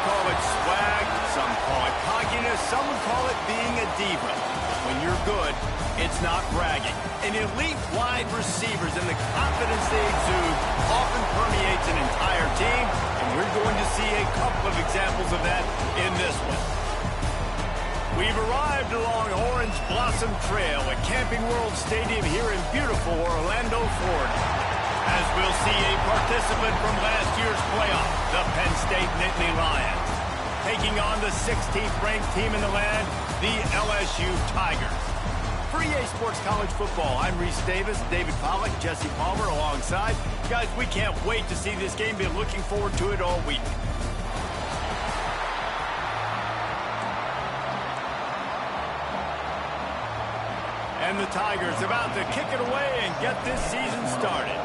call it swag, some call it cockiness, some would call it being a diva. When you're good, it's not bragging. And elite wide receivers and the confidence they exude often permeates an entire team, and we're going to see a couple of examples of that in this one. We've arrived along Orange Blossom Trail at Camping World Stadium here in beautiful Orlando, Florida, as we'll see a participant from last year's playoff, the Penn State Nittany Lions, taking on the 16th-ranked team in the land, the LSU Tigers. For EA Sports College Football, I'm Reese Davis, David Pollack, Jesse Palmer alongside. Guys, we can't wait to see this game. Been looking forward to it all week. And the Tigers about to kick it away and get this season started.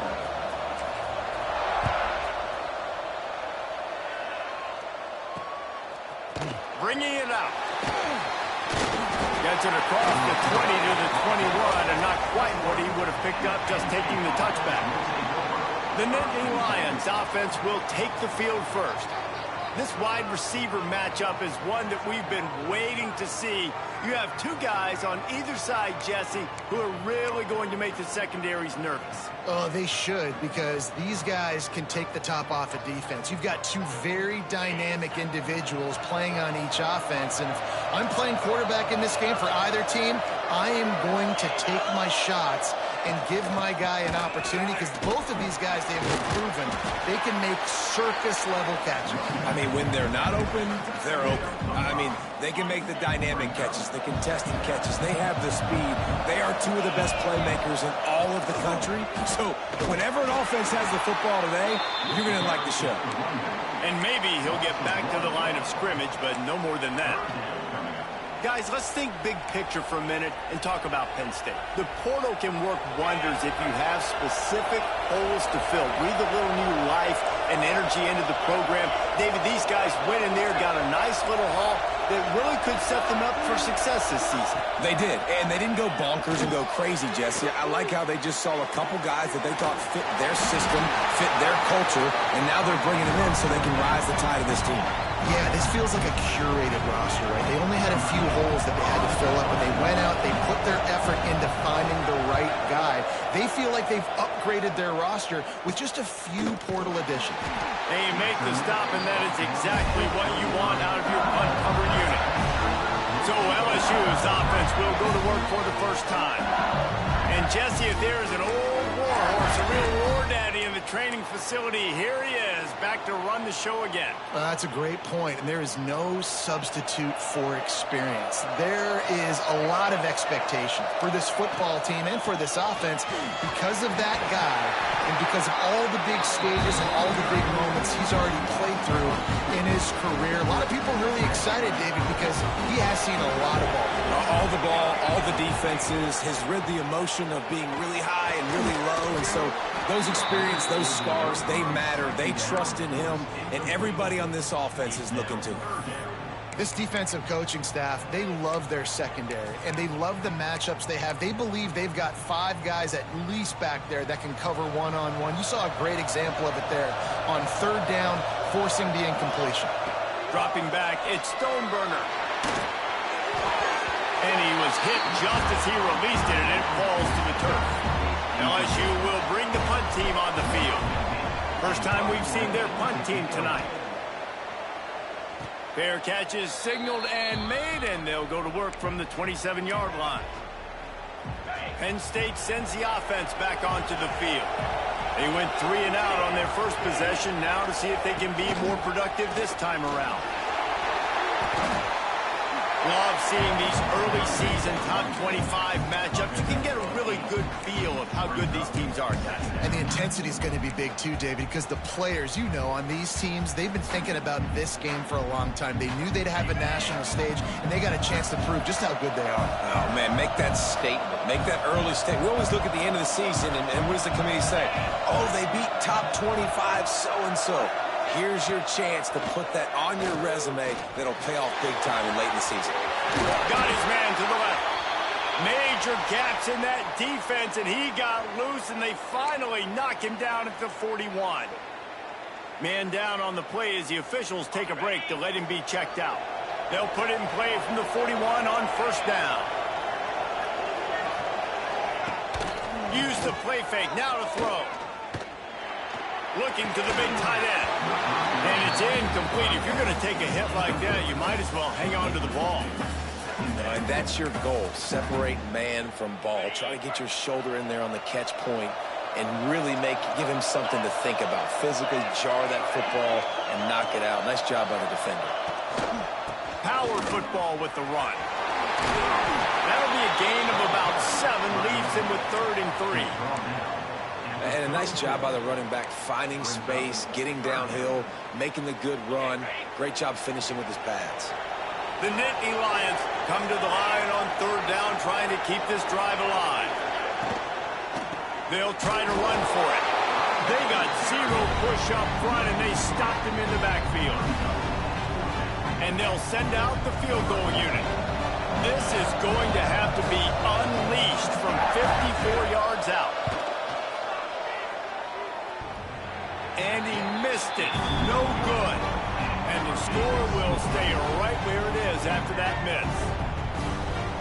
Bringing it out. Gets it across the 20 to the 21, and not quite what he would have picked up just taking the touchback. The Nittany Lions offense will take the field first. This wide receiver matchup is one that we've been waiting to see. You have two guys on either side, Jesse, who are really going to make the secondaries nervous. Oh, they should, because these guys can take the top off of defense. You've got two very dynamic individuals playing on each offense, and if I'm playing quarterback in this game for either team, I am going to take my shots and give my guy an opportunity, because both of these guys, they have proven they can make circus-level catches. I mean, when they're not open, they're open. I mean, they can make the dynamic catches, the contested catches. They have the speed. They are two of the best playmakers in all of the country. So whenever an offense has the football today, you're going to like the show. And maybe he'll get back to the line of scrimmage, but no more than that. Guys, let's think big picture for a minute and talk about Penn State. The portal can work wonders if you have specific holes to fill. Breathe a little new life and energy into the program. David, these guys went in there, got a nice little haul that really could set them up for success this season. They did, and they didn't go bonkers and go crazy, Jesse. I like how they just saw a couple guys that they thought fit their system, fit their culture, and now they're bringing them in so they can rise the tide of this team. Yeah, this feels like a curated roster, right? They only had a few holes that they had to fill up, and they went out, they put their effort into finding the right guy. They feel like they've upgraded their roster with just a few portal additions. They make the stop, and that is exactly what you want out of your punt-cover unit. So LSU's offense will go to work for the first time. And Jesse, if there is an old warhorse, a real war daddy in the training facility, here he is, back to run the show again. That's a great point, and there is no substitute for experience. There is a lot of expectation for this football team and for this offense because of that guy and because of all the big stages and all the big moments he's already played through in his career. A lot of people really excited, David, because he has seen a lot of ball. All the ball, all the defenses, has rid the emotion of being really high and really low, and so those experience, those scars, they matter. They trust in him, and everybody on this offense is looking to him. This defensive coaching staff, they love their secondary, and they love the matchups they have. They believe they've got five guys at least back there that can cover one-on-one. You saw a great example of it there on third down, forcing the incompletion. Dropping back, it's Stoneburner. And he was hit just as he released it, and it falls to the turf. LSU will bring the punt team on the field. First time we've seen their punt team tonight. Fair catch is signaled and made, and they'll go to work from the 27-yard line. Penn State sends the offense back onto the field. They went 3 and out on their first possession, now to see if they can be more productive this time around. Love seeing these early season top 25 matchups. You can get a really good feel of how good these teams are, guys. And the intensity is going to be big too, David, because the players, you know, on these teams, they've been thinking about this game for a long time. They knew they'd have a national stage, and they got a chance to prove just how good they are. Oh, man, make that statement. Make that early statement. We always look at the end of the season, and what does the committee say? Oh, they beat top 25 so-and-so. Here's your chance to put that on your resume that'll pay off big time and late in the season. Got his man to the left. Major gaps in that defense, and he got loose, and they finally knock him down at the 41. Man down on the play as the officials take a break to let him be checked out. They'll put it in play from the 41 on first down. Use the play fake, now to throw. Looking to the big tight end. And it's incomplete. If you're going to take a hit like that, you might as well hang on to the ball. And that's your goal, separate man from ball. Try to get your shoulder in there on the catch point and really give him something to think about. Physically jar that football and knock it out. Nice job by the defender. Power football with the run. That'll be a gain of about 7, leaves him with 3rd and 3. And a nice job by the running back, finding space, getting downhill, making the good run. Great job finishing with his pads. The Nittany Lions come to the line on 3rd down, trying to keep this drive alive. They'll try to run for it. They got 0 push up front, and they stopped him in the backfield. And they'll send out the field goal unit. This is going to have to be unleashed from 54 yards out. And he missed it. No good. And the score will stay right where it is after that miss.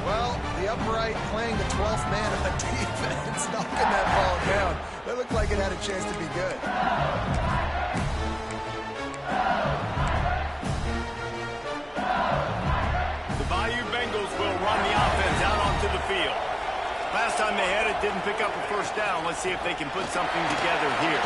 Well, the upright playing the 12th man of the defense, knocking that ball down. That looked like it had a chance to be good. The Bayou Bengals will run the offense out onto the field. Last time they had it, didn't pick up a first down. Let's see if they can put something together here.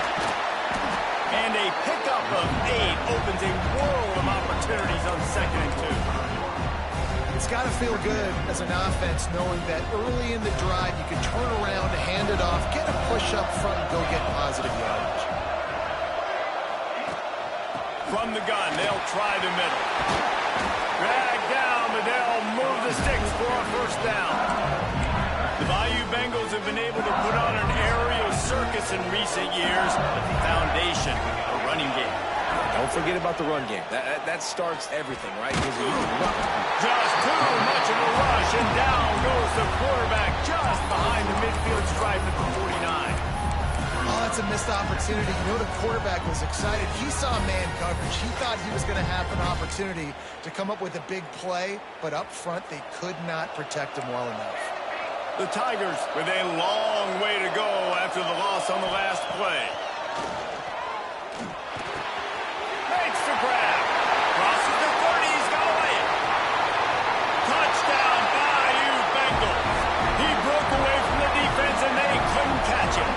And a pickup of 8 opens a world of opportunities on 2nd and 2. It's got to feel good as an offense knowing that early in the drive you can turn around, hand it off, get a push up front, and go get positive yardage. From the gun, they'll try the middle. Drag down, but they'll move the sticks for a first down. The Bayou Bengals have been able to put on an aerial circus in recent years, but the foundation, a running game. Don't forget about the run game. That starts everything, right? Because you can run. Just too much of a rush, and down goes the quarterback just behind the midfield stripe at the 49. Oh, that's a missed opportunity. You know, the quarterback was excited. He saw man coverage. He thought he was going to have an opportunity to come up with a big play, but up front they could not protect him well enough. The Tigers with a long way to go after the loss on the last play. Makes the grab. Crosses the 30. He's got away. Touchdown, Bayou Bengals. He broke away from the defense, and they couldn't catch him.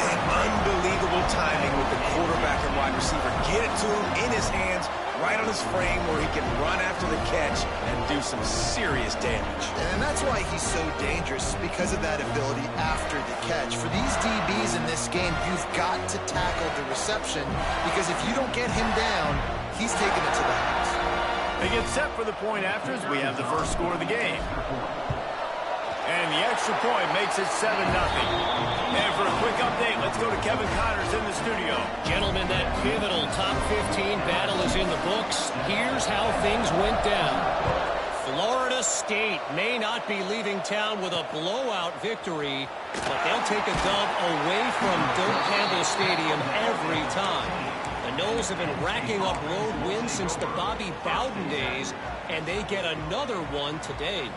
And unbelievable timing with the quarterback and wide receiver. Get it to him in his hands, right on his frame where he can run after the catch and do some serious damage. And that's why he's so dangerous, because of that ability after the catch. For these DBs in this game, you've got to tackle the reception, because if you don't get him down, he's taking it to the house. They get set for the point after as we have the first score of the game. And the extra point makes it 7-0. And for a quick update, let's go to Kevin Connors in the studio. Gentlemen, that pivotal top 15 battle is in the books. Here's how things went down. Florida State may not be leaving town with a blowout victory, but they'll take a dub away from Doak Campbell Stadium every time. The Noles have been racking up road wins since the Bobby Bowden days, and they get another one today.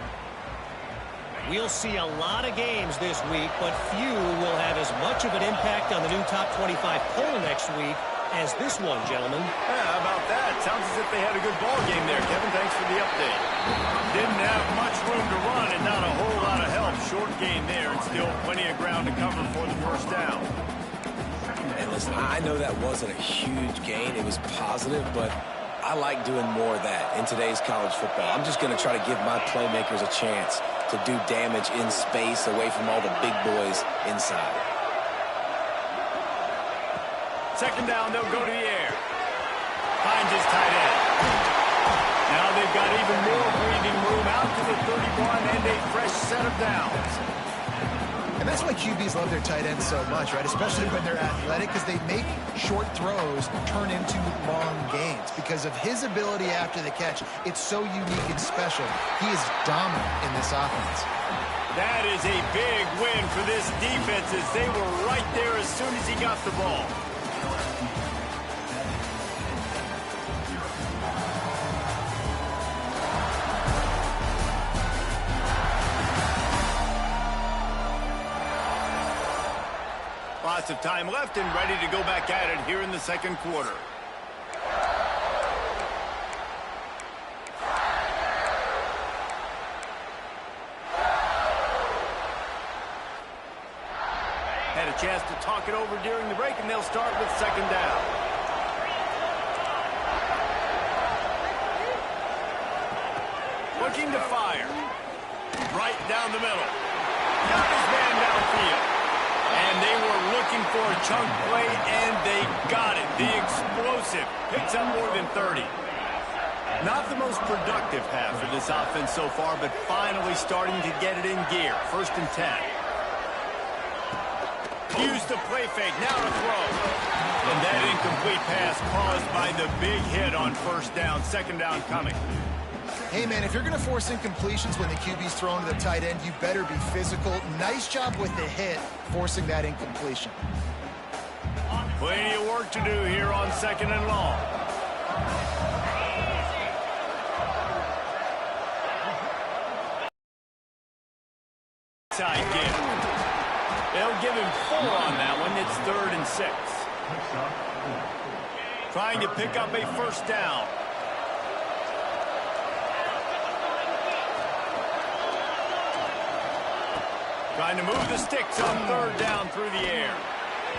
We'll see a lot of games this week, but few will have as much of an impact on the new top 25 poll next week as this one, gentlemen. Yeah, how about that? Sounds as if they had a good ball game there, Kevin. Thanks for the update. Didn't have much room to run and not a whole lot of help. Short gain there and still plenty of ground to cover for the first down. And listen, I know that wasn't a huge gain. It was positive, but I like doing more of that in today's college football. I'm just going to try to give my playmakers a chance to do damage in space away from all the big boys inside. Second down, they'll go to the air. Finds his tight end. Now they've got even more breathing room out to the 31 and a fresh set of downs. And that's why QBs love their tight ends so much, right? Especially when they're athletic, because they make short throws turn into long gains. Because of his ability after the catch, it's so unique and special. He is dominant in this offense. That is a big win for this defense as they were right there as soon as he got the ball. Lots of time left and ready to go back at it here in the second quarter. Had a chance to talk it over during the break, and they'll start with second down. Looking to fire. Right down the middle. Got his man downfield. And they were looking for a chunk play, and they got it. The explosive picks up more than 30. Not the most productive half for this offense so far, but finally starting to get it in gear. 1st and 10. Use the play fake, now to throw. And that incomplete pass caused by the big hit on 1st down. 2nd down coming. Hey, man, if you're going to force incompletions when the QB's thrown to the tight end, you better be physical. Nice job with the hit, forcing that incompletion. Plenty of work to do here on 2nd and long. Side give. They'll give him 4 on that one. It's 3rd and 6. Trying to pick up a 1st down. Trying to move the sticks on 3rd down through the air.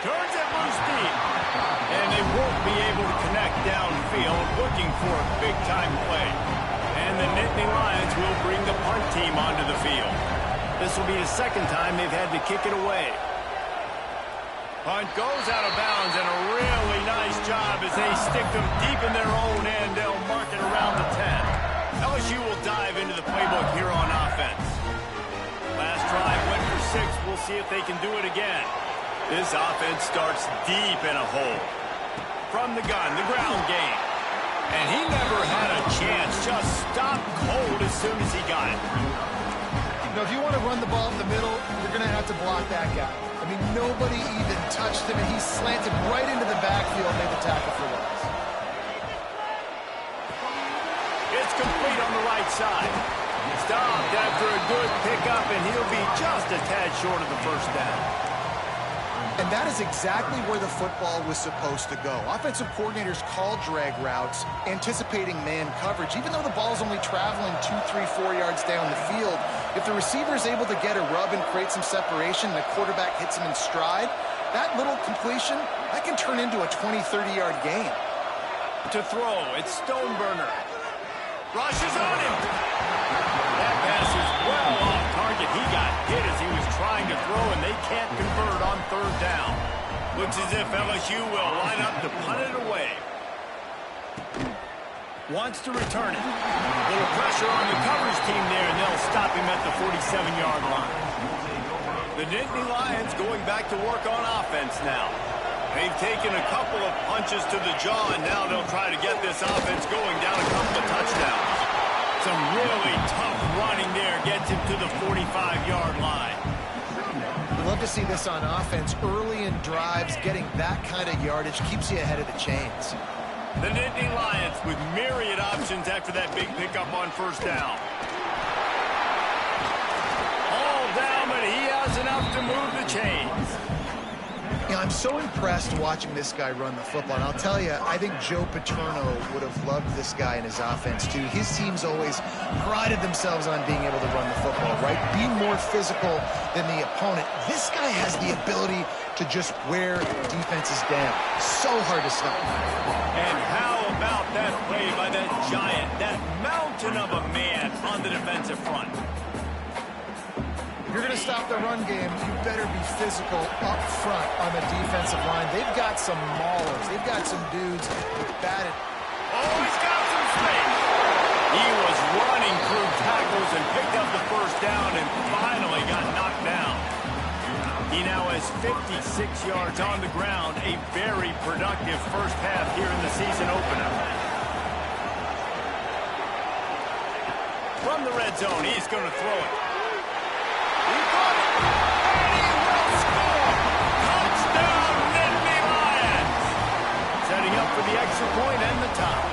Turns it loose deep. And they won't be able to connect downfield, looking for a big-time play. And the Nittany Lions will bring the punt team onto the field. This will be the 2nd time they've had to kick it away. Punt goes out of bounds, and a really nice job as they stick them deep in their own end. They'll mark it around the 10. LSU will dive into the playbook here on offense. Last drive went for 6. We'll see if they can do it again. This offense starts deep in a hole. From the gun, the ground game. And he never had a chance. Just stopped cold as soon as he got it. You know, if you want to run the ball up the middle, you're going to have to block that guy. I mean, nobody even touched him, and he slanted right into the backfield and made the tackle for loss. It's complete on the right side. Stopped after a good pickup, and he'll be just a tad short of the 1st down. And that is exactly where the football was supposed to go. Offensive coordinators call drag routes, anticipating man coverage. Even though the ball is only traveling 2, 3, 4 yards down the field, if the receiver is able to get a rub and create some separation and the quarterback hits him in stride, that little completion, that can turn into a 20, 30-yard gain. To throw, it's Stoneburner. Rushes on him. That pass is well off target. He got hit as he was trying to throw, and they can't convert on 3rd down. Looks as if LSU will line up to punt it away. Wants to return it. A little pressure on the coverage team there, and they'll stop him at the 47-yard line. The Nittany Lions going back to work on offense now. They've taken a couple of punches to the jaw, and now they'll try to get this offense going down a couple of touchdowns. Some really tough running there gets him to the 45-yard line. I'd love to see this on offense. Early in drives, getting that kind of yardage keeps you ahead of the chains. The Nittany Lions with myriad options after that big pickup on 1st down. All down, but he has enough to move the chains. You know, I'm so impressed watching this guy run the football. And I'll tell you, I think Joe Paterno would have loved this guy in his offense, too. His teams always prided themselves on being able to run the football, right? Be more physical than the opponent. This guy has the ability to just wear defenses down. So hard to stop. And how about that play by that giant, that mountain of a man on the defensive front? If you're going to stop the run game, you better be physical up front on the defensive line. They've got some maulers. They've got some dudes with batted. Oh, he's got some space. He was running through tackles and picked up the 1st down and finally got knocked down. He now has 56 yards on the ground, a very productive 1st half here in the season opener. From the red zone, he's going to throw it. He caught it, and he will score! Touchdown, Nittany Lions! Setting up for the extra point and the tie.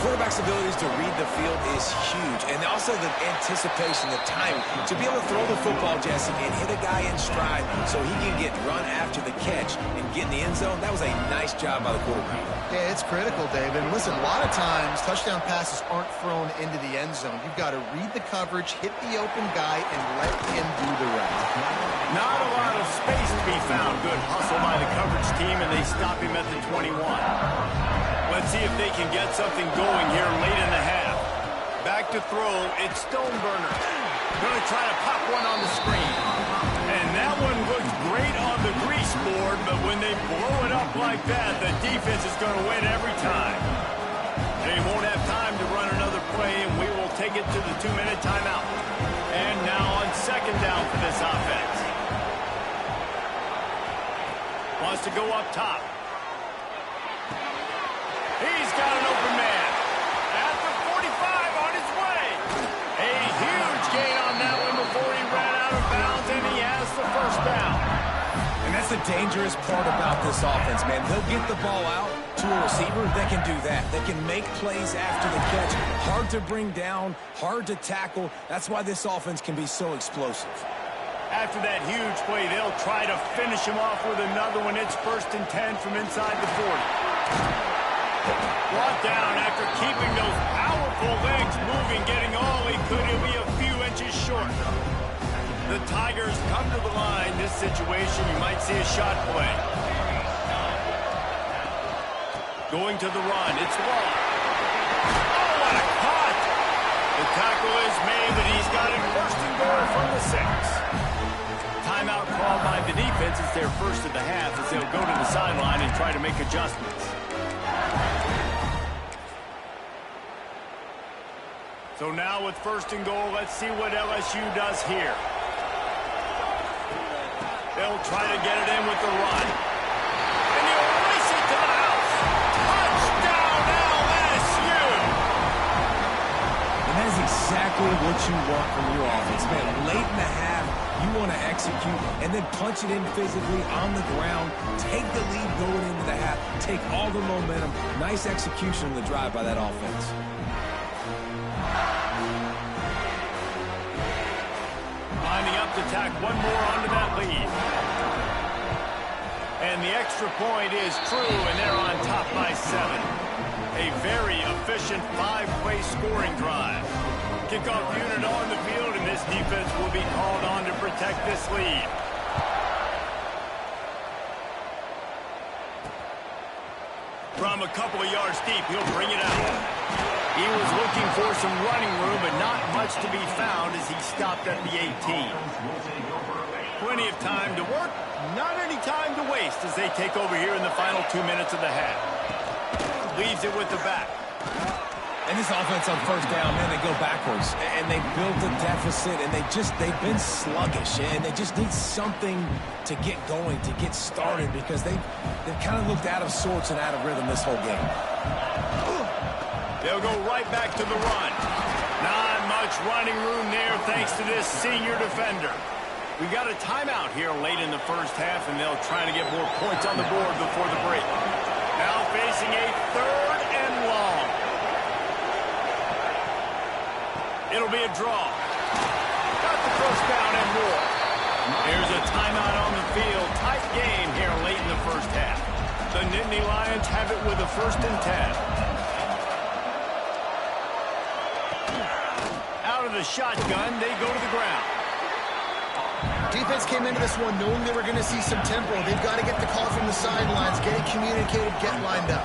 quarterback's abilities to read the field is huge, and also the anticipation, the timing. To be able to throw the football, Jesse, and hit a guy in stride so he can get run after the catch and get in the end zone, that was a nice job by the quarterback. Yeah, it's critical, David. Listen, a lot of times touchdown passes aren't thrown into the end zone. You've got to read the coverage, hit the open guy, and let him do the rest. Not a lot of space to be found. Good hustle by the coverage team, and they stop him at the 21. Let's see if they can get something going here late in the half. Back to throw, it's Stoneburner. Going to try to pop one on the screen. And that one looks great on the grease board, but when they blow it up like that, the defense is going to win every time. They won't have time to run another play, and we will take it to the 2-minute timeout. And now on second down for this offense. Wants to go up top. He's got an open man. At the 45 on his way. A huge gain on that one before he ran out of bounds, and he has the first down. And that's the dangerous part about this offense, man. They'll get the ball out to a receiver. They can do that. They can make plays after the catch. Hard to bring down, hard to tackle. That's why this offense can be so explosive. After that huge play, they'll try to finish him off with another one. It's 1st and 10 from inside the 40. Brought down after keeping those powerful legs moving, getting all he could. He'll be a few inches short. The Tigers come to the line. This situation, you might see a shot play. Going to the run. It's long. Oh, what a cut! The tackle is made, but he's got it 1st and goal from the 6. Timeout called by the defense. It's their first of the half as they'll go to the sideline and try to make adjustments. So now with 1st and goal, let's see what LSU does here. They'll try to get it in with the run. And he'll race it to the house. Touchdown, LSU! And that is exactly what you want from your offense, man. Late in the half, you want to execute and then punch it in physically on the ground. Take the lead going into the half. Take all the momentum. Nice execution of the drive by that offense. Lining up to tack one more onto that lead. And the extra point is true, and they're on top by 7. A very efficient 5-play scoring drive. Kickoff unit on the field, and this defense will be called on to protect this lead. From a couple of yards deep, he'll bring it out. He was looking for some running room, but not much to be found as he stopped at the 18. Plenty of time to work, not any time to waste as they take over here in the final 2 minutes of the half. Leaves it with the back. And this offense on 1st down, man, they go backwards. And they built a deficit, and they've been sluggish. And they just need something to get going, to get started, because they've kind of looked out of sorts and out of rhythm this whole game. They'll go right back to the run. Not much running room there thanks to this senior defender. We got a timeout here late in the first half, and they'll try to get more points on the board before the break. Now facing a 3rd and long. It'll be a draw. Got the first down and more. Here's a timeout on the field. Tight game here late in the first half. The Nittany Lions have it with a 1st and 10. Out of the shotgun, they go to the ground. Defense came into this one knowing they were going to see some tempo. They've got to get the call from the sidelines, get it communicated, get lined up.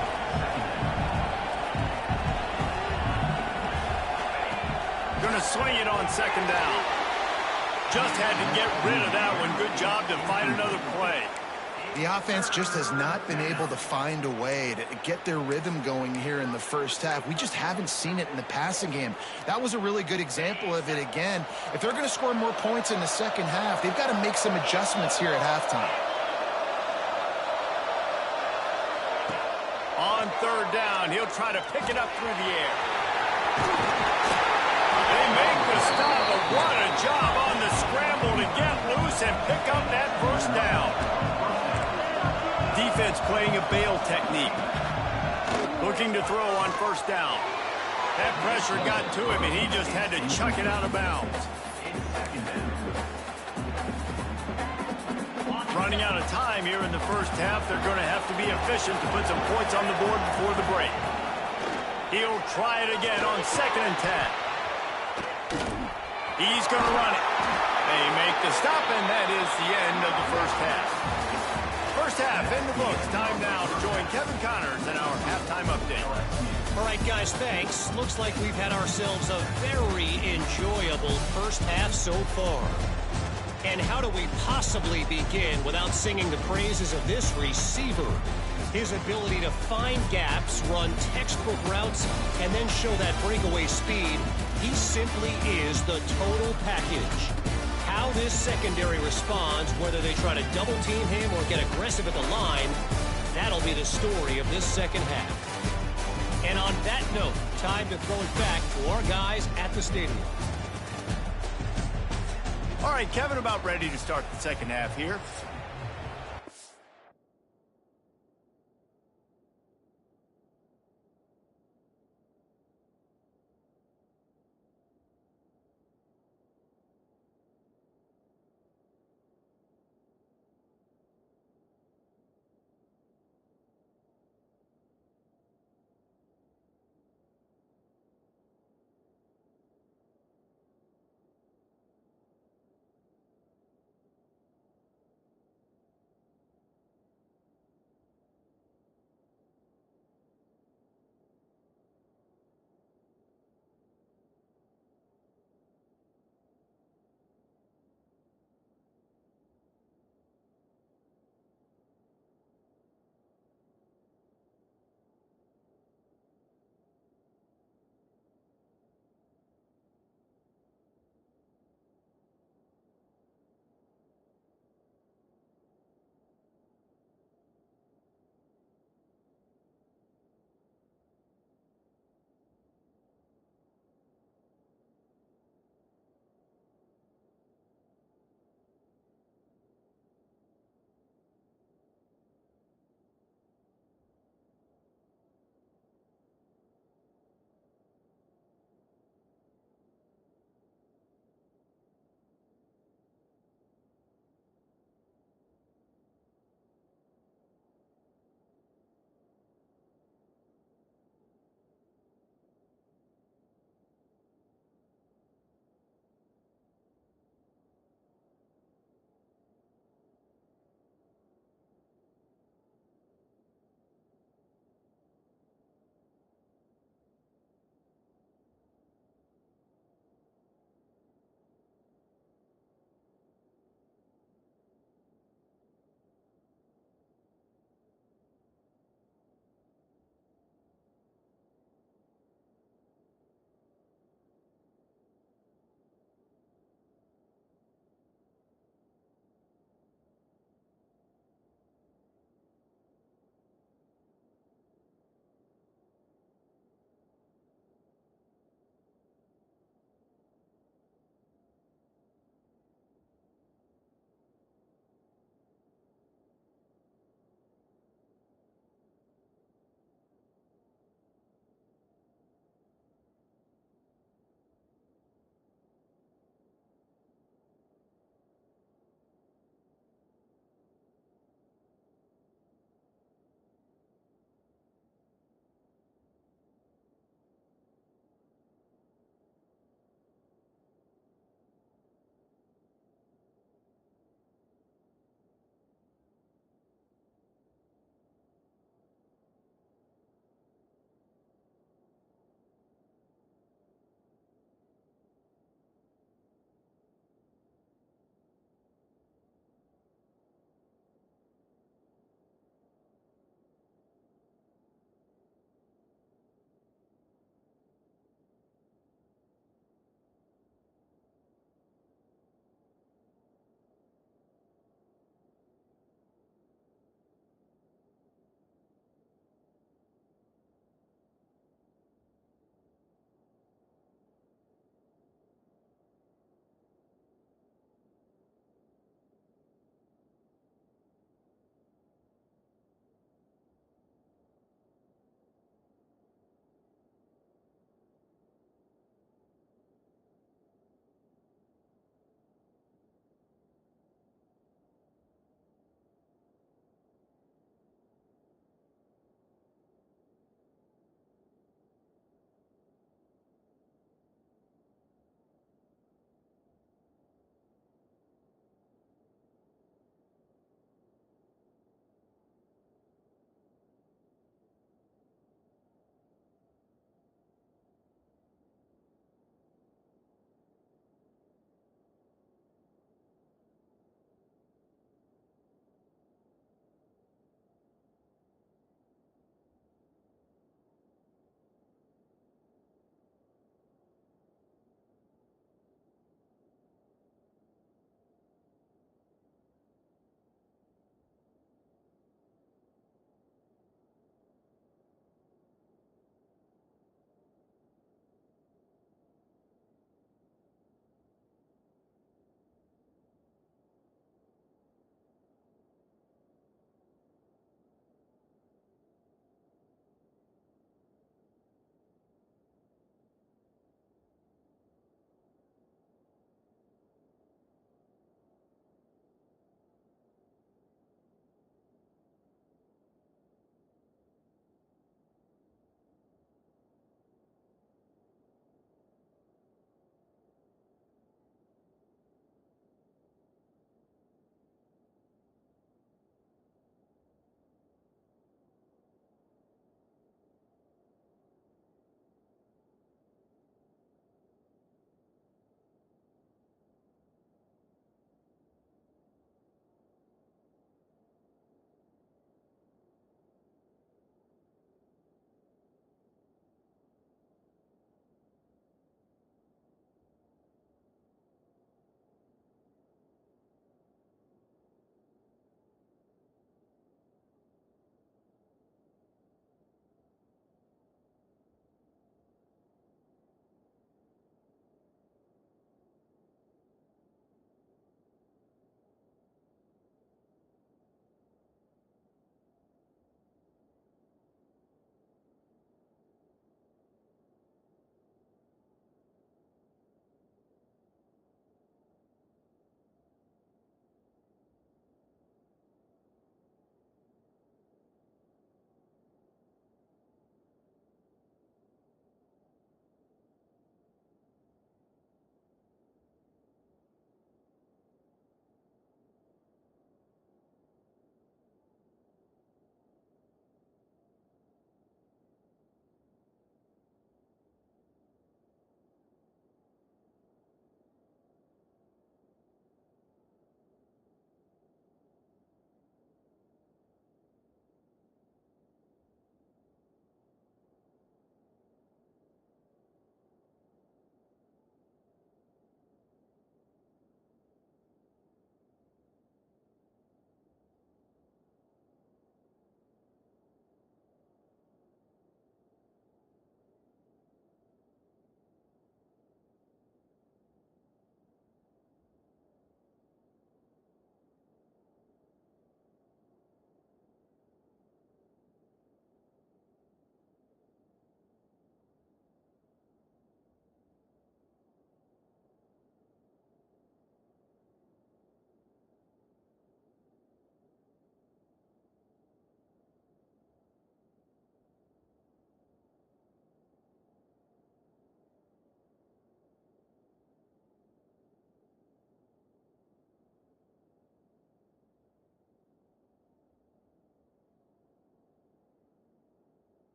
Going to swing it on 2nd down. Just had to get rid of that one. Good job to fight another play. The offense just has not been able to find a way to get their rhythm going here in the first half. We just haven't seen it in the passing game. That was a really good example of it again. If they're going to score more points in the second half, they've got to make some adjustments here at halftime. On 3rd down, he'll try to pick it up through the air. They make the stop, but what a job on the scramble to get loose and pick up that 1st down. Defense playing a bail technique. Looking to throw on 1st down. That pressure got to him, and he just had to chuck it out of bounds. Running out of time here in the first half. They're going to have to be efficient to put some points on the board before the break. He'll try it again on 2nd and 10. He's going to run it. They make the stop, and that is the end of the first half. First half in the books. Time now to join Kevin Connors in our halftime update. All right, guys, thanks. Looks like we've had ourselves a very enjoyable first half so far. And how do we possibly begin without singing the praises of this receiver? His ability to find gaps, run textbook routes, and then show that breakaway speed. He simply is the total package. How this secondary responds, whether they try to double-team him or get aggressive at the line, that'll be the story of this second half. And on that note, time to throw it back to our guys at the stadium. All right, Kevin, about ready to start the second half here.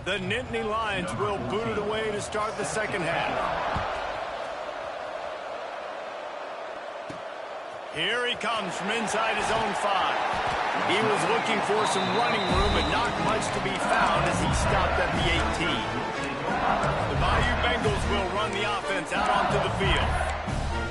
The Nittany Lions will boot it away to start the second half. Here he comes from inside his own 5. He was looking for some running room, but not much to be found as he stopped at the 18. The Bayou Bengals will run the offense out onto the field.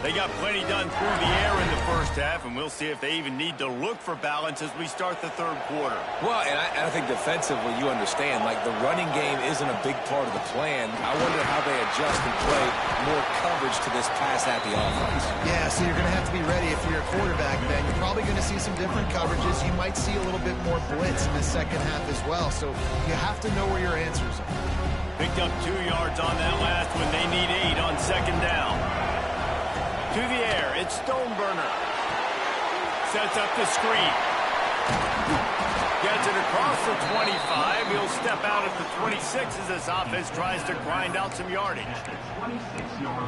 They got plenty done through the air in the first half, and we'll see if they even need to look for balance as we start the third quarter. Well, and I think defensively, you understand, like the running game isn't a big part of the plan. I wonder how they adjust and play more coverage to this pass-happy offense. Yeah, so you're going to have to be ready if you're a quarterback, Ben. You're probably going to see some different coverages. You might see a little bit more blitz in the second half as well, so you have to know where your answers are. Picked up 2 yards on that last one. They need 8 on second down. To the air, it's Stoneburner. Sets up the screen. Gets it across the 25. He'll step out at the 26 as this offense tries to grind out some yardage.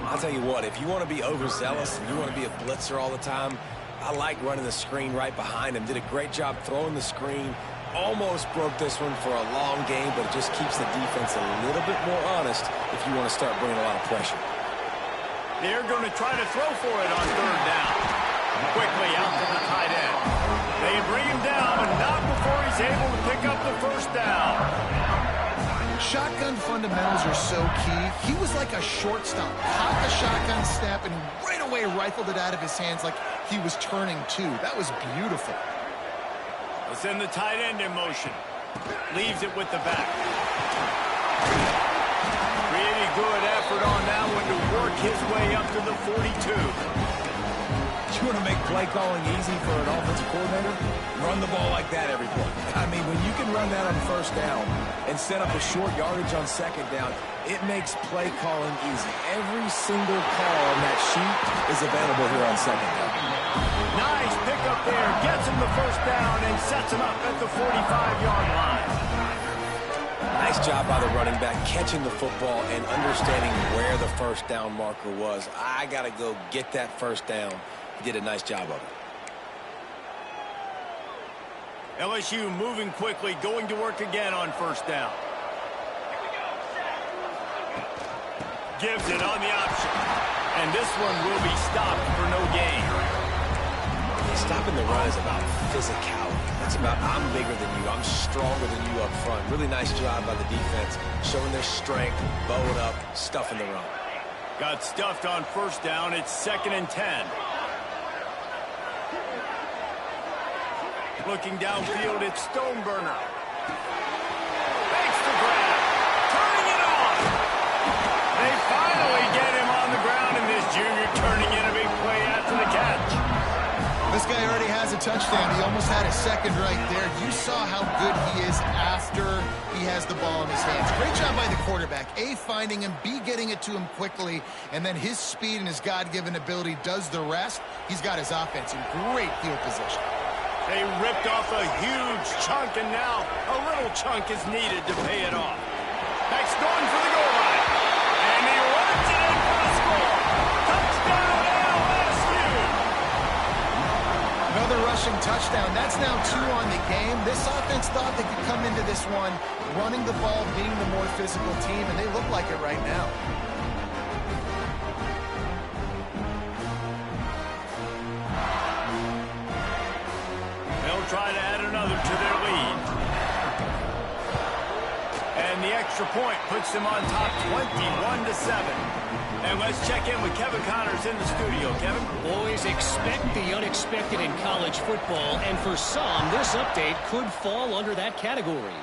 I'll tell you what, if you want to be overzealous and you want to be a blitzer all the time, I like running the screen right behind him. Did a great job throwing the screen. Almost broke this one for a long game, but it just keeps the defense a little bit more honest if you want to start bringing a lot of pressure. They're going to try to throw for it on third down. Quickly out to the tight end. They bring him down, but not before he's able to pick up the first down. Shotgun fundamentals are so key. He was like a shortstop. Caught the shotgun snap and right away rifled it out of his hands like he was turning two. That was beautiful. Let's send the tight end in motion. Leaves it with the back. Really good effort on that one to work his way up to the 42. You want to make play calling easy for an offensive coordinator? Run the ball like that every play. I mean, when you can run that on first down and set up a short yardage on second down, it makes play calling easy. Every single call on that sheet is available here on second down. Nice pickup there. Gets him the first down and sets him up at the 45-yard line. Nice job by the running back catching the football and understanding where the first down marker was. I got to go get that first down. He did a nice job of it. LSU moving quickly, going to work again on first down. Gives it on the option. And this one will be stopped for no gain. Stopping the run is about physicality. It's about I'm bigger than you. I'm stronger than you up front. Really nice job by the defense, showing their strength, bow it up, stuffing the run. Got stuffed on first down. It's 2nd and 10. Looking downfield, it's Stoneburner. Makes the grab. Turning it on. They finally get him on the ground, and this junior turning in a big play after the catch. This guy already has a touchdown. He almost had a second right there. You saw how good he is after he has the ball in his hands. Great job by the quarterback. A, finding him, B, getting it to him quickly, and then his speed and his God-given ability does the rest. He's got his offense in great field position. They ripped off a huge chunk, and now a little chunk is needed to pay it off. Next going for the goal line. And he runs it in for the score. Touchdown, LSU! Another rushing touchdown. That's now 2 on the game. This offense thought they could come into this one running the ball, being the more physical team, and they look like it right now. Try to add another to their lead. And the extra point puts them on top 21-7. And let's check in with Kevin Connors in the studio. Kevin? Boys, expect the unexpected in college football, and for some, this update could fall under that category.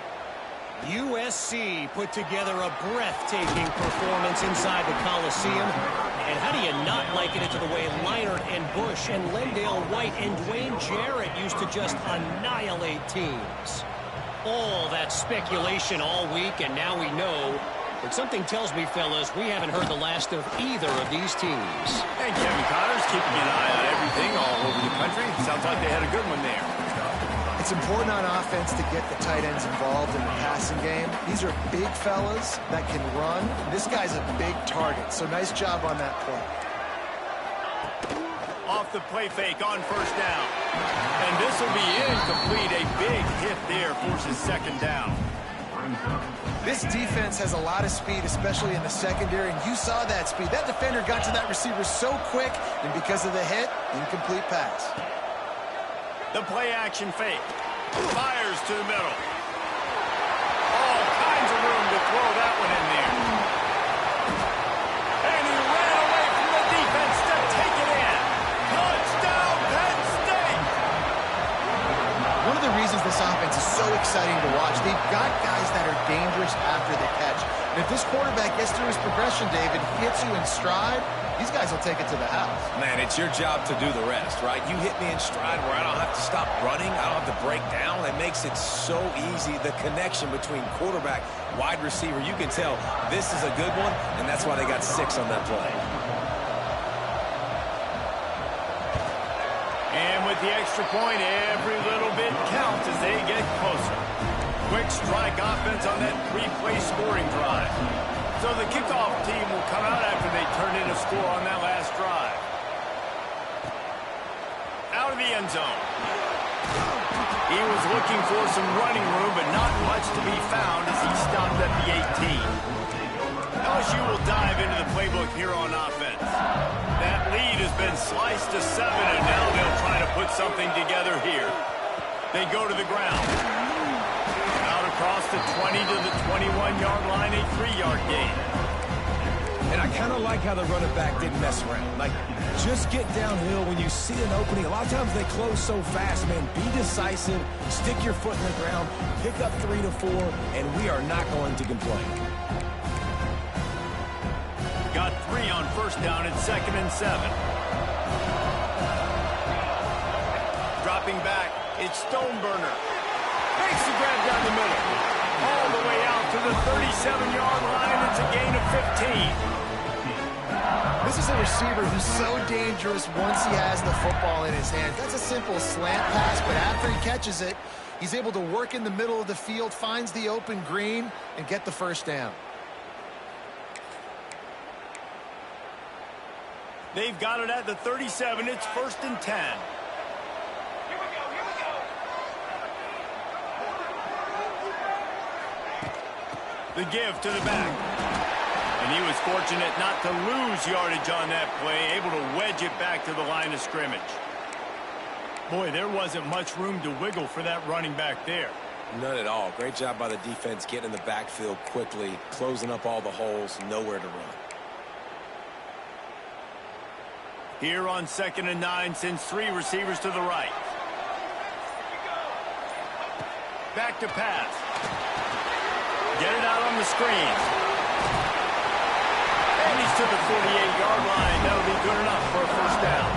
USC put together a breathtaking performance inside the Coliseum. And how do you not liken it to the way Leinart and Bush and Lendale White and Dwayne Jarrett used to just annihilate teams? All that speculation all week, and now we know. But something tells me, fellas, we haven't heard the last of either of these teams. And Kevin Connors keeping an eye on everything all over the country. Sounds like they had a good one there. It's important on offense to get the tight ends involved in the passing game. These are big fellas that can run. This guy's a big target, so nice job on that play. Off the play fake on first down. And this will be incomplete. A big hit there forces second down. This defense has a lot of speed, especially in the secondary, and you saw that speed. That defender got to that receiver so quick, and because of the hit, incomplete pass. The play action fake. Fires to the middle. All kinds of room to throw that one in there. And he ran away from the defense to take it in. Touchdown, Penn State! One of the reasons this offense is so exciting to watch, they've got guys that are dangerous after the catch. And if this quarterback gets through his progression, David, hits you in stride, these guys will take it to the house. Man, it's your job to do the rest, right? You hit me in stride where I don't have to stop running. I don't have to break down. It makes it so easy. The connection between quarterback, wide receiver, you can tell this is a good one, and that's why they got 6 on that play. And with the extra point, every little bit counts as they get closer. Quick strike offense on that 3-play scoring drive. So the kickoff team will come out after they turn in a score on that last drive. Out of the end zone. He was looking for some running room, but not much to be found as he stopped at the 18. LSU will dive into the playbook here on offense. That lead has been sliced to 7, and now they'll try to put something together here. They go to the ground. Across the 20 to the 21-yard line, a 3-yard gain. And I kind of like how the running back didn't mess around. Like, just get downhill when you see an opening. A lot of times they close so fast, man. Be decisive, stick your foot in the ground, pick up 3 to 4, and we are not going to complain. Got 3 on first down at 2nd and 7. Dropping back, it's Stoneburner. Makes the grab down the middle. All the way out to the 37-yard line. It's a gain of 15. This is a receiver who's so dangerous once he has the football in his hands. That's a simple slant pass, but after he catches it, he's able to work in the middle of the field, finds the open green, and get the first down. They've got it at the 37. It's 1st and 10. The give to the back. And he was fortunate not to lose yardage on that play, able to wedge it back to the line of scrimmage. Boy, there wasn't much room to wiggle for that running back there. None at all. Great job by the defense getting in the backfield quickly, closing up all the holes, nowhere to run. Here on 2nd and 9, sends 3 receivers to the right. Back to pass. Get it out on the screen. And he's to the 48-yard line. That'll be good enough for a first down.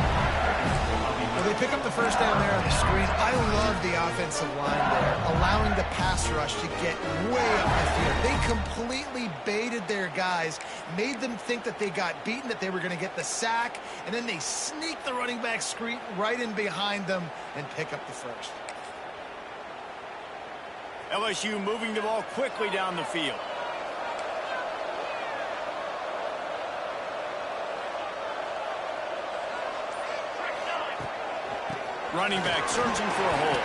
Well, they pick up the first down there on the screen. I love the offensive line there, allowing the pass rush to get way up the field. They completely baited their guys, made them think that they got beaten, that they were going to get the sack, and then they sneak the running back screen right in behind them and pick up the first. LSU moving the ball quickly down the field. Running back searching for a hole.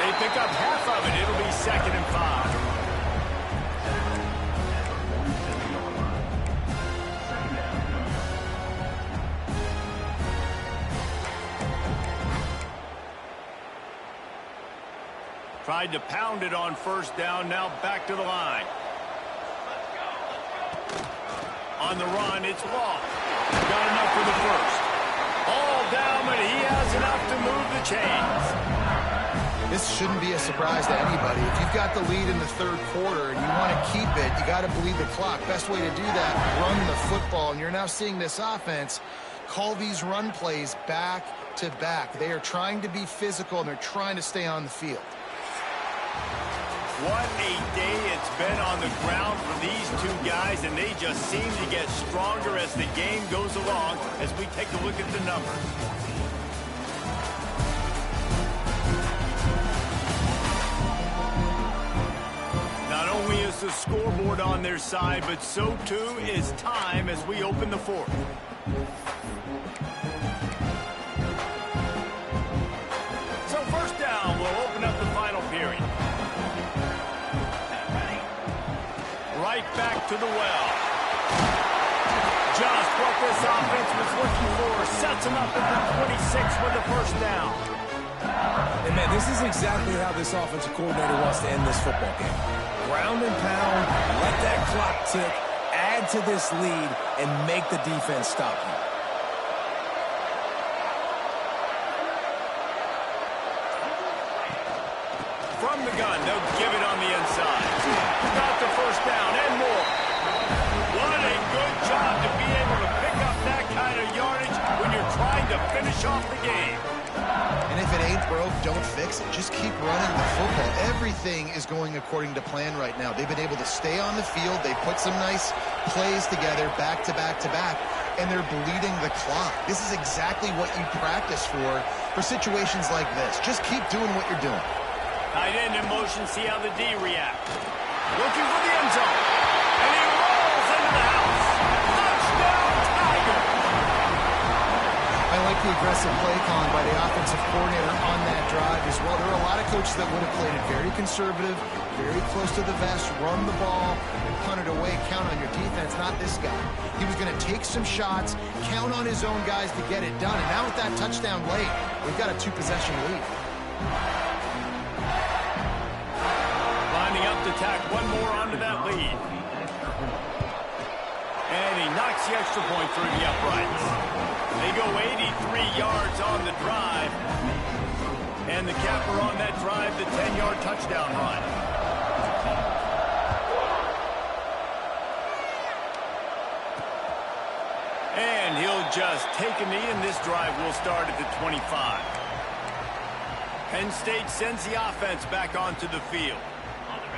They pick up half of it. It'll be 2nd and 5. Tried to pound it on first down, now back to the line. On the run, it's Law. Got enough for the first. All down, but he has enough to move the chains. This shouldn't be a surprise to anybody. If you've got the lead in the 3rd quarter and you want to keep it, you got to bleed the clock. Best way to do that, run the football. And you're now seeing this offense call these run plays back to back. They are trying to be physical, and they're trying to stay on the field. What a day it's been on the ground for these 2 guys, and they just seem to get stronger as the game goes along as we take a look at the numbers. Not only is the scoreboard on their side, but so too is time as we open the 4th. So first down will open up the final period. to the well. Just what this offense was looking for. Sets them up at the 26 with the first down. And, man, this is exactly how this offensive coordinator wants to end this football game. Ground and pound, let that clock tick, add to this lead, and make the defense stop you. From the gun, they'll give it on the inside. Got the first down and more. What a good job to be able to pick up that kind of yardage when you're trying to finish off the game. And if it ain't broke, don't fix it. Just keep running the football. Everything is going according to plan right now. They've been able to stay on the field. They put some nice plays together back to back to back, and they're bleeding the clock. This is exactly what you practice for situations like this. Just keep doing what you're doing. Tight end in motion, see how the D react. Looking for the end zone. And he rolls into the house. Touchdown, Tiger! I like the aggressive play calling by the offensive coordinator on that drive as well. There are a lot of coaches that would have played it very conservative, very close to the vest, run the ball, and punt it away, count on your defense, not this guy. He was going to take some shots, count on his own guys to get it done. And now with that touchdown late, we've got a 2-possession lead. Lining up to tack one more onto that lead. And he knocks the extra point through the uprights. They go 83 yards on the drive. And the capper on that drive, the 10-yard touchdown run. And he'll just take a knee, and this drive will start at the 25. Penn State sends the offense back onto the field.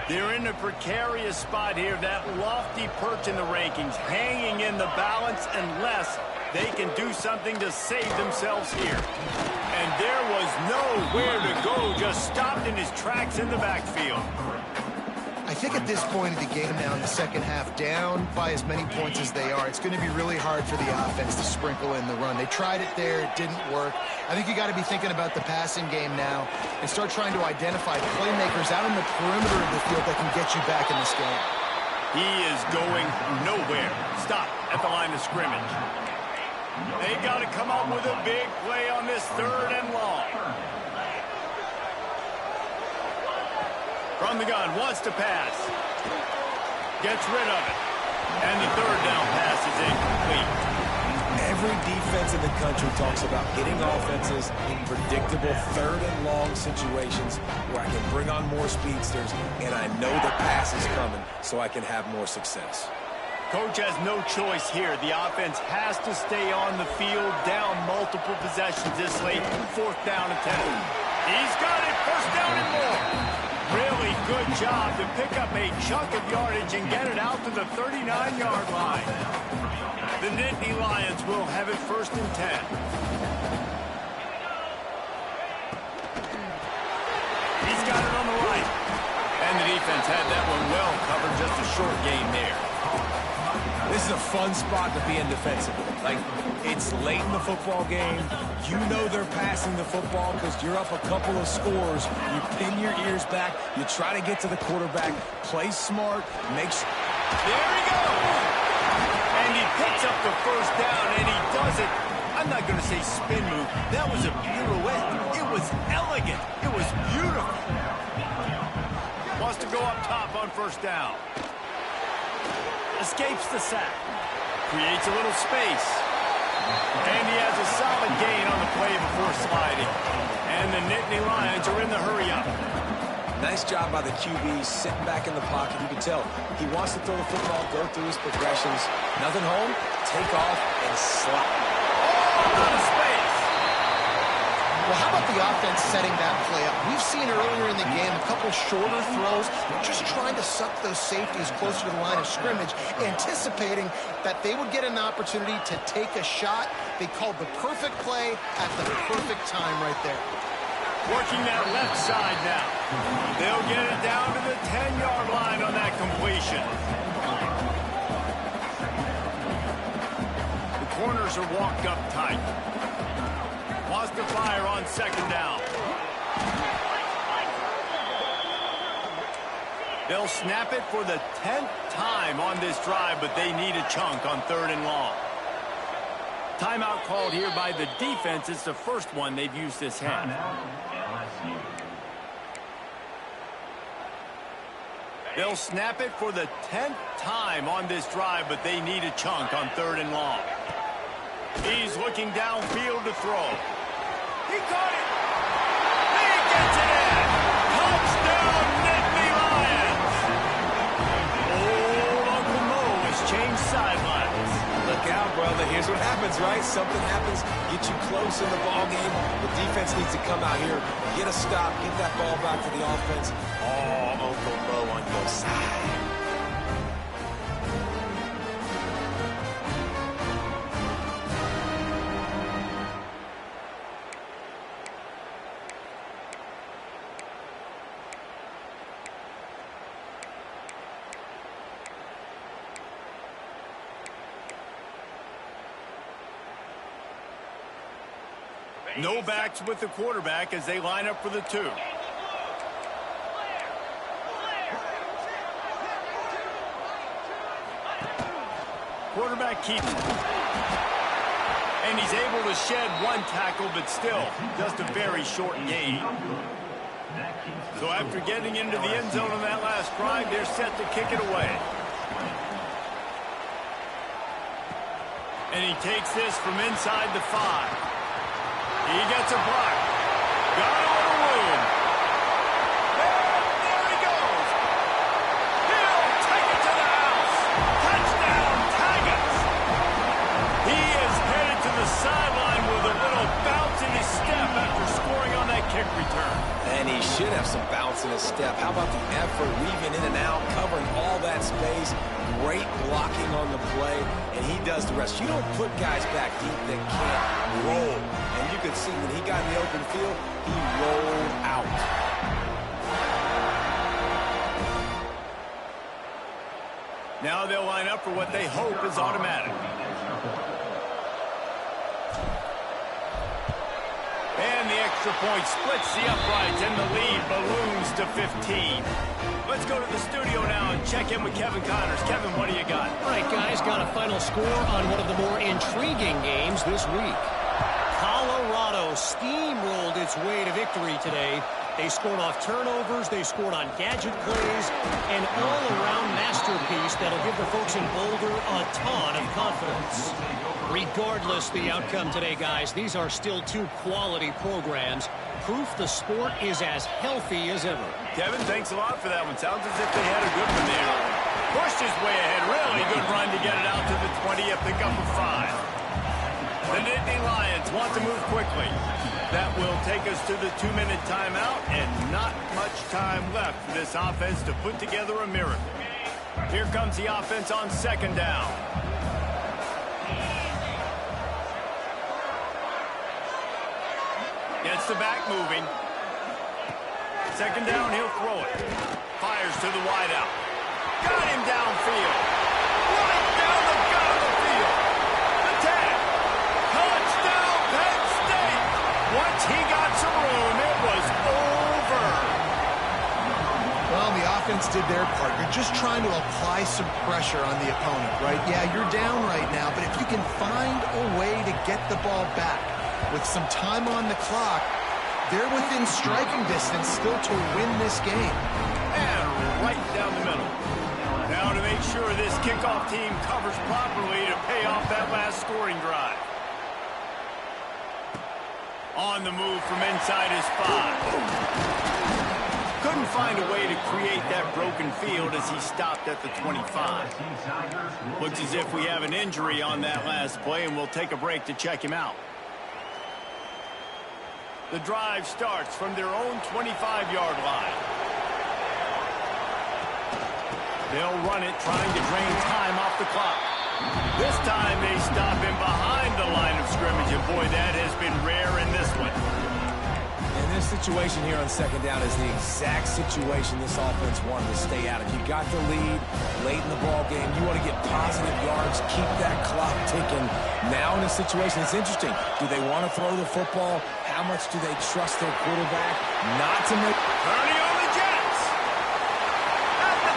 They're in a precarious spot here, that lofty perch in the rankings, hanging in the balance unless they can do something to save themselves here. And there was nowhere to go, just stopped in his tracks in the backfield. I think at this point of the game now in the second half, down by as many points as they are, it's going to be really hard for the offense to sprinkle in the run. They tried it there. It didn't work. I think you got to be thinking about the passing game now and start trying to identify playmakers out in the perimeter of the field that can get you back in this game. He is going nowhere. Stop at the line of scrimmage. They got to come up with a big play on this 3rd and long. From the gun, wants to pass. Gets rid of it. And the 3rd down pass is incomplete. Every defense in the country talks about getting offenses in predictable 3rd and long situations where I can bring on more speedsters and I know the pass is coming so I can have more success. Coach has no choice here. The offense has to stay on the field, down multiple possessions this late. 4th down and 10. He's got it. 1st down and more. Really good job to pick up a chunk of yardage and get it out to the 39-yard line. The Nittany Lions will have it 1st and 10. He's got it on the right. And the defense had that one well covered, just a short gain there. This is a fun spot to be in defensively. Like, it's late in the football game. You know they're passing the football because you're up a couple of scores. You pin your ears back. You try to get to the quarterback. Play smart. There he goes. And he picks up the 1st down, and he does it. I'm not going to say spin move. That was a pirouette. It was elegant. It was beautiful. Wants to go up top on 1st down. Escapes the sack. Creates a little space. And he has a solid gain on the play before sliding. And the Nittany Lions are in the hurry-up. Nice job by the QB, sitting back in the pocket. You can tell he wants to throw the football, go through his progressions. Nothing home, take off, and slide. Oh, out of space. Well, how about the offense setting that play up? We've seen earlier in the game a couple shorter throws, just trying to suck those safeties closer to the line of scrimmage, anticipating that they would get an opportunity to take a shot. They called the perfect play at the perfect time right there. Working that left side now. They'll get it down to the 10-yard line on that completion. The corners are walked up tight. Wants to fire on 2nd down. They'll snap it for the 10th time on this drive, but they need a chunk on 3rd and long. Timeout called here by the defense. It's the first one they've used this half. They'll snap it for the 10th time on this drive, but they need a chunk on 3rd and long. He's looking downfield to throw. He caught it. He gets it in. Touchdown, Nittany Lions. Old Uncle Mo has changed sidelines. Look out, brother. Here's what happens, right? Something happens, get you close in the ball game. The defense needs to come out here, get a stop, get that ball back to the offense. Oh, Uncle Mo on your side. No backs with the quarterback as they line up for the 2. Quarterback keeps it. And he's able to shed 1 tackle, but still just a very short gain. So after getting into the end zone on that last drive, they're set to kick it away. And he takes this from inside the 5. He gets a block. Got a little room. And there he goes. He'll take it to the house. Touchdown, Tigers. He is headed to the sideline with a little bounce in his step after scoring on that kick return. And he should have some bounce in his step. How about the effort, weaving in and out, covering all that space. Great blocking on the play, and he does the rest. You don't put guys back deep that can't roll. And you could see when he got in the open field, he rolled out. Now they'll line up for what they hope is automatic. And the extra point splits the uprights, and the lead balloons to 15. Let's go to the studio now and check in with Kevin Connors. Kevin, what do you got? All right, guys, got a final score on one of the more intriguing games this week. Colorado steamrolled its way to victory today. They scored off turnovers, they scored on gadget plays, an all-around masterpiece that'll give the folks in Boulder a ton of confidence. Regardless the outcome today, guys, these are still 2 quality programs. Proof the sport is as healthy as ever. Kevin, thanks a lot for that one. Sounds as if they had a good one there. Pushed his way ahead. Really good run to get it out to the 20, a pickup of 5. The Nittany Lions want to move quickly. That will take us to the 2-minute timeout, and not much time left for this offense to put together a miracle. Here comes the offense on 2nd down. Gets the back moving. 2nd down, he'll throw it. Fires to the wideout. Got him downfield. Right down the gut of the field. The tag. Touchdown, Penn State. Once he got some room, it was over. Well, the offense did their part. You're just trying to apply some pressure on the opponent, right? Yeah, you're down right now, but if you can find a way to get the ball back with some time on the clock, they're within striking distance still to win this game. And right down the middle. Now to make sure this kickoff team covers properly to pay off that last scoring drive. On the move from inside his 5. Couldn't find a way to create that broken field as he stopped at the 25. Looks as if we have an injury on that last play, and we'll take a break to check him out. The drive starts from their own 25-yard line. They'll run it, trying to drain time off the clock. This time they stop him behind the line of scrimmage, and boy, that has been rare in this one. And this situation here on 2nd down is the exact situation this offense wanted to stay out of. You got the lead late in the ball game. You want to get positive yards, keep that clock ticking. Now in this situation, it's interesting. Do they want to throw the football? How much do they trust their quarterback not to make? Early on the Jets. At the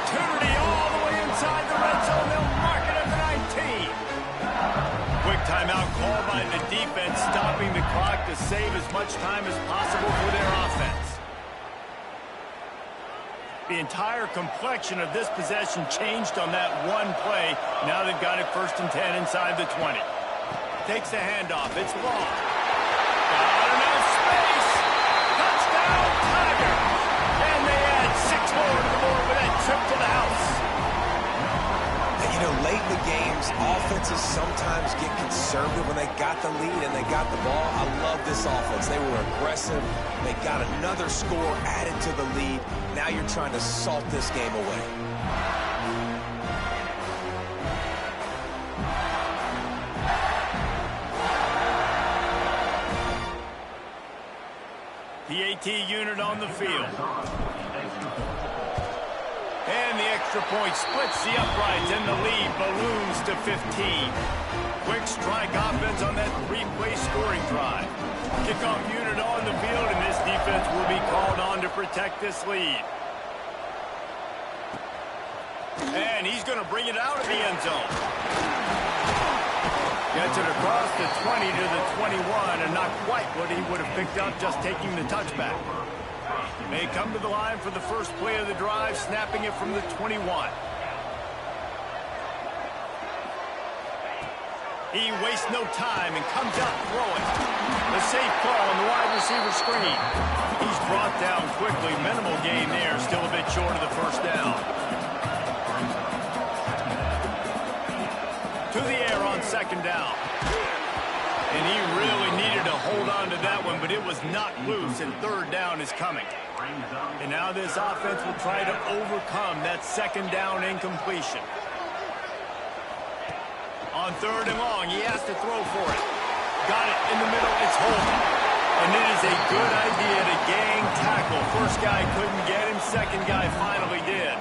opportunity all the way inside the red zone. They'll mark it at the 19. Quick timeout call by the defense, stopping the clock to save as much time as possible for their offense. The entire complexion of this possession changed on that one play. Now they've got it 1st and 10 inside the 20. Takes the handoff. It's long. Got enough space. Touchdown, Tiger. And they add 6 more to the board with that trip to the house. And, you know, late in the games, offenses sometimes get conservative when they got the lead and they got the ball. I love this offense. They were aggressive. They got another score added to the lead. Now you're trying to salt this game away. The AT unit on the field. And the extra point splits the uprights, and the lead balloons to 15. Quick strike offense on that 3-play scoring drive. Kickoff unit on the field, and this defense will be called on to protect this lead. And he's going to bring it out of the end zone. Gets it across the 20 to the 21, and not quite what he would have picked up just taking the touchback. They come to the line for the first play of the drive, snapping it from the 21. He wastes no time and comes out throwing. The safe call on the wide receiver screen. He's brought down quickly. Minimal gain there, still a bit short of the first down. To the air on 2nd down. And he really needed to hold on to that one, but it was knocked loose, and 3rd down is coming. And now this offense will try to overcome that 2nd down incompletion. On 3rd and long, he has to throw for it. Got it in the middle, it's holding. And it is a good idea to gang tackle. First guy couldn't get him, second guy finally did.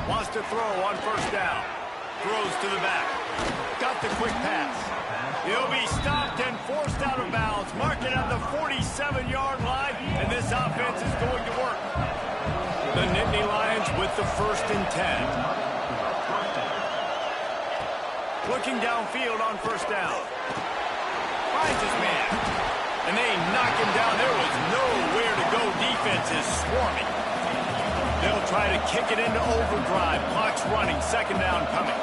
Wants to throw on 1st down. Throws to the back. Got the quick pass. He'll be stopped and forced out of bounds. Marked it at the 47-yard line, and this offense is going to work. The Nittany Lions with the 1st and 10. Looking downfield on 1st down. Finds his man. And they knock him down. There was nowhere to go. Defense is swarming. They'll try to kick it into overdrive. Clock's running. 2nd down coming.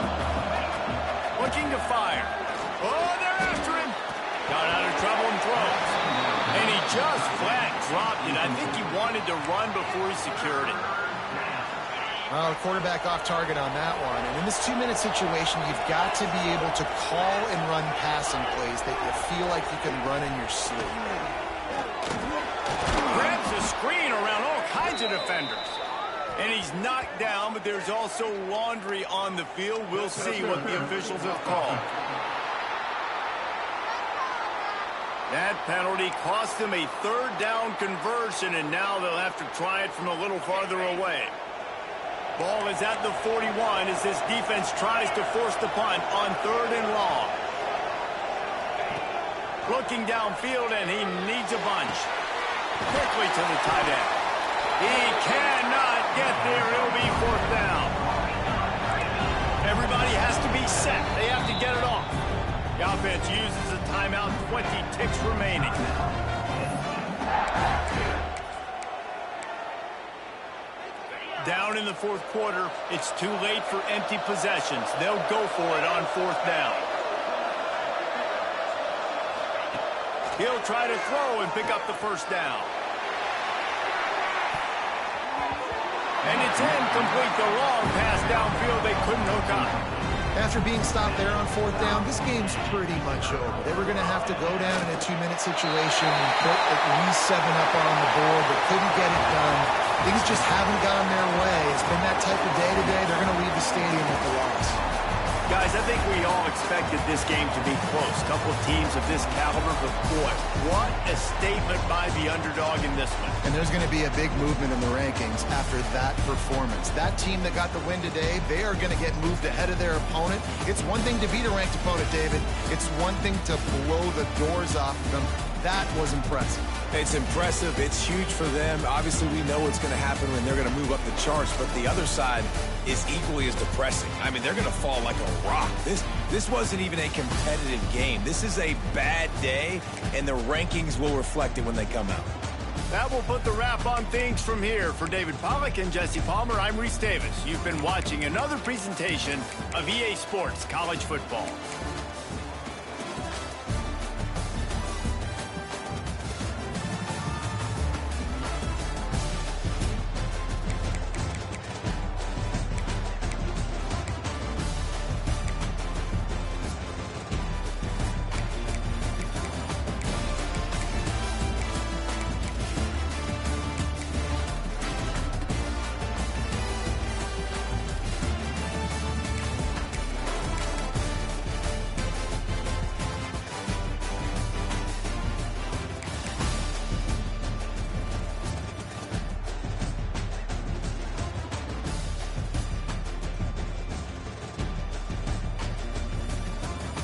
Looking to fire. Oh, they're after him. Got out of trouble and throws. And he just flat dropped it. I think he wanted to run before he secured it. Well, the quarterback off target on that one. And in this 2-minute situation, you've got to be able to call and run passing plays that you feel like you can run in your sleep. Grabs the screen around all kinds of defenders. And he's knocked down, but there's also laundry on the field. We'll see what the officials have called. That penalty cost them a 3rd down conversion, and now they'll have to try it from a little farther away. Ball is at the 41 as this defense tries to force the punt on 3rd and long. Looking downfield, and he needs a bunch. Quickly to the tight end. He cannot get there. It'll be 4th down. Everybody has to be set. They have to get it off. The offense uses a timeout. 20 ticks remaining. Down in the 4th quarter. It's too late for empty possessions. They'll go for it on 4th down. He'll try to throw and pick up the 1st down. And it's incomplete. The long pass downfield. They couldn't hook up. After being stopped there on 4th down, this game's pretty much over. They were going to have to go down in a 2-minute situation and put at least 7 up on the board, but couldn't get it done. Things just haven't gone their way. It's been that type of day today. They're going to leave the stadium with the loss. Guys, I think we all expected this game to be close. Couple of teams of this caliber, but boy, what a statement by the underdog in this one. And there's going to be a big movement in the rankings after that performance. That team that got the win today, they are going to get moved ahead of their opponent. It's one thing to beat a ranked opponent, David. It's one thing to blow the doors off them That was impressive. It's impressive. It's huge for them. Obviously, we know what's going to happen when they're going to move up the charts, but the other side is equally as depressing. I mean, they're going to fall like a rock. This wasn't even a competitive game. This is a bad day, and the rankings will reflect it when they come out. That will put the wrap on things from here. For David Pollack and Jesse Palmer, I'm Reese Davis. You've been watching another presentation of EA Sports College Football.